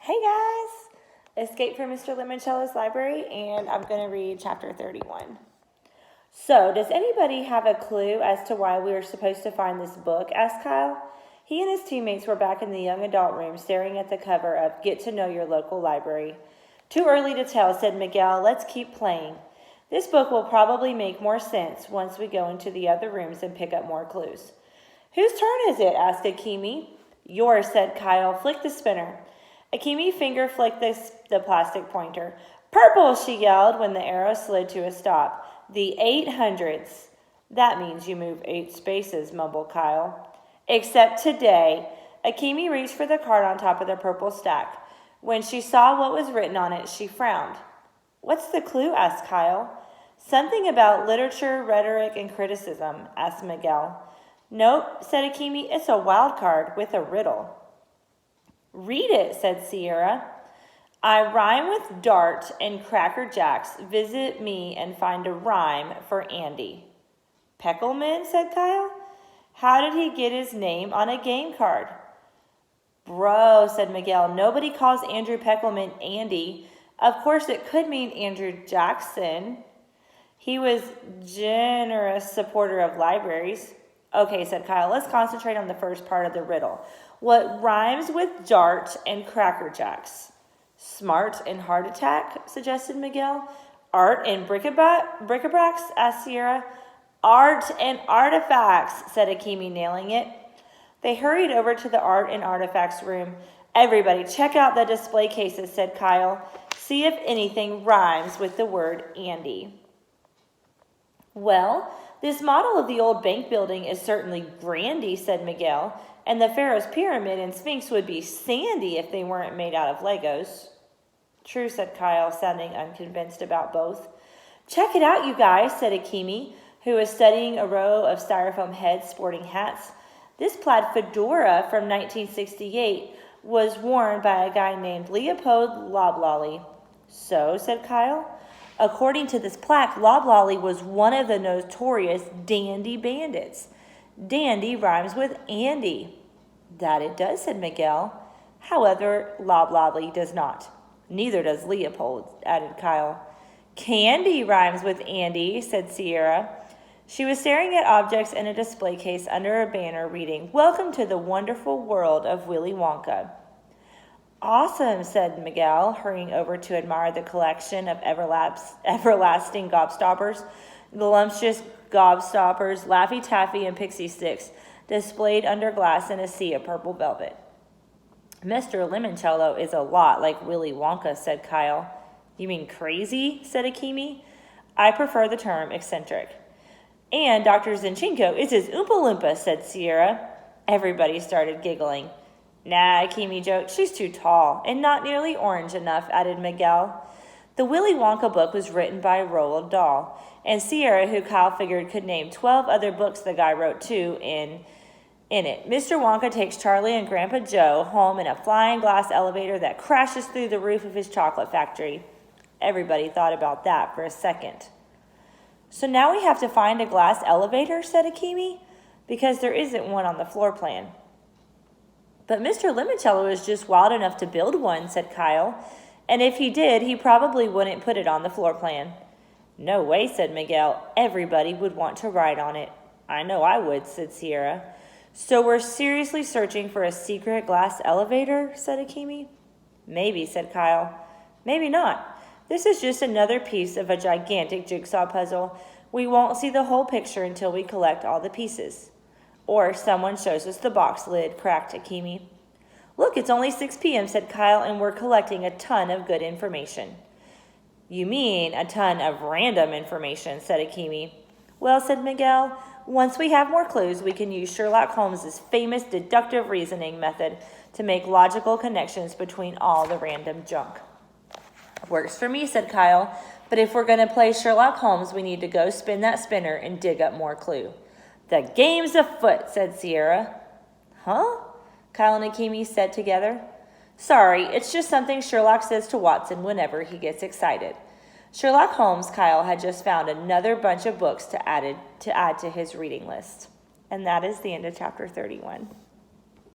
Hey guys! Escape from Mr. Lemoncello's library, and I'm going to read chapter 31. So, does anybody have a clue as to why we were supposed to find this book? Asked Kyle. He and his teammates were back in the young adult room staring at the cover of Get to Know Your Local Library. Too early to tell, said Miguel. Let's keep playing. This book will probably make more sense once we go into the other rooms and pick up more clues. Whose turn is it? Asked Akimi. Yours, said Kyle. Flick the spinner. Akimi finger flicked the plastic pointer. Purple, she yelled when the arrow slid to a stop. The 800s. That means you move 8 spaces, mumbled Kyle. Except today. Akimi reached for the card on top of the purple stack. When she saw what was written on it, she frowned. What's the clue? Asked Kyle. Something about literature, rhetoric, and criticism, asked Miguel. Nope, said Akimi. It's a wild card with a riddle. Read it, said Sierra. I rhyme with Dart and Cracker Jacks. Visit me and find a rhyme for Andy. Peckelman, said Kyle. How did he get his name on a game card? Bro, said Miguel. Nobody calls Andrew Peckelman Andy. Of course, it could mean Andrew Jackson. He was generous supporter of libraries. Okay, said Kyle. Let's concentrate on the first part of the riddle. What rhymes with Dart and Cracker Jacks? Smart and heart attack, suggested Miguel. Art and bric-a-bracs, asked Sierra. Art and artifacts, said Akimi, nailing it. They hurried over to the art and artifacts room. Everybody, check out the display cases, said Kyle. See if anything rhymes with the word Andy. Well, this model of the old bank building is certainly grandy, said Miguel. And the Pharaoh's pyramid and Sphinx would be sandy if they weren't made out of Legos. True, said Kyle, sounding unconvinced about both. Check it out, you guys, said Akimi, who was studying a row of styrofoam heads sporting hats. This plaid fedora from 1968 was worn by a guy named Leopold Loblolly. So, said Kyle. According to this plaque, Loblolly was one of the notorious dandy bandits. Dandy rhymes with Andy. That it does, said Miguel. However, Loblolly does not. Neither does Leopold, added Kyle. Candy rhymes with Andy, said Sierra. She was staring at objects in a display case under a banner reading, Welcome to the wonderful world of Willy Wonka. Awesome, said Miguel, hurrying over to admire the collection of everlasting gobstoppers, voluptuous gobstoppers, Laffy Taffy, and pixie sticks, displayed under glass in a sea of purple velvet. Mr. Lemoncello is a lot like Willy Wonka, said Kyle. You mean crazy, said Akimi. I prefer the term eccentric. And Dr. Zinchenko is his Oompa Loompa, said Sierra. Everybody started giggling. Nah, Akimi joked, she's too tall, and not nearly orange enough, added Miguel. The Willy Wonka book was written by Roald Dahl, and Sierra, who Kyle figured could name 12 other books the guy wrote too, in it. Mr. Wonka takes Charlie and Grandpa Joe home in a flying glass elevator that crashes through the roof of his chocolate factory. Everybody thought about that for a second. So now we have to find a glass elevator, said Akimi, because there isn't one on the floor plan. But Mr. Lemoncello is just wild enough to build one, said Kyle. And if he did, he probably wouldn't put it on the floor plan. No way, said Miguel. Everybody would want to ride on it. I know I would, said Sierra. So we're seriously searching for a secret glass elevator, said Akimi. Maybe, said Kyle. Maybe not. This is just another piece of a gigantic jigsaw puzzle. We won't see the whole picture until we collect all the pieces. Or someone shows us the box lid, cracked Akimi. Look, it's only 6 p.m., said Kyle, and we're collecting a ton of good information. You mean a ton of random information, said Akimi. Well, said Miguel, once we have more clues, we can use Sherlock Holmes' famous deductive reasoning method to make logical connections between all the random junk. Works for me, said Kyle, but if we're going to play Sherlock Holmes, we need to go spin that spinner and dig up more clue. The game's afoot, said Sierra. Huh? Kyle and Akimi said together. Sorry, it's just something Sherlock says to Watson whenever he gets excited. Sherlock Holmes, Kyle, had just found another bunch of books to add to his reading list. And that is the end of chapter 31.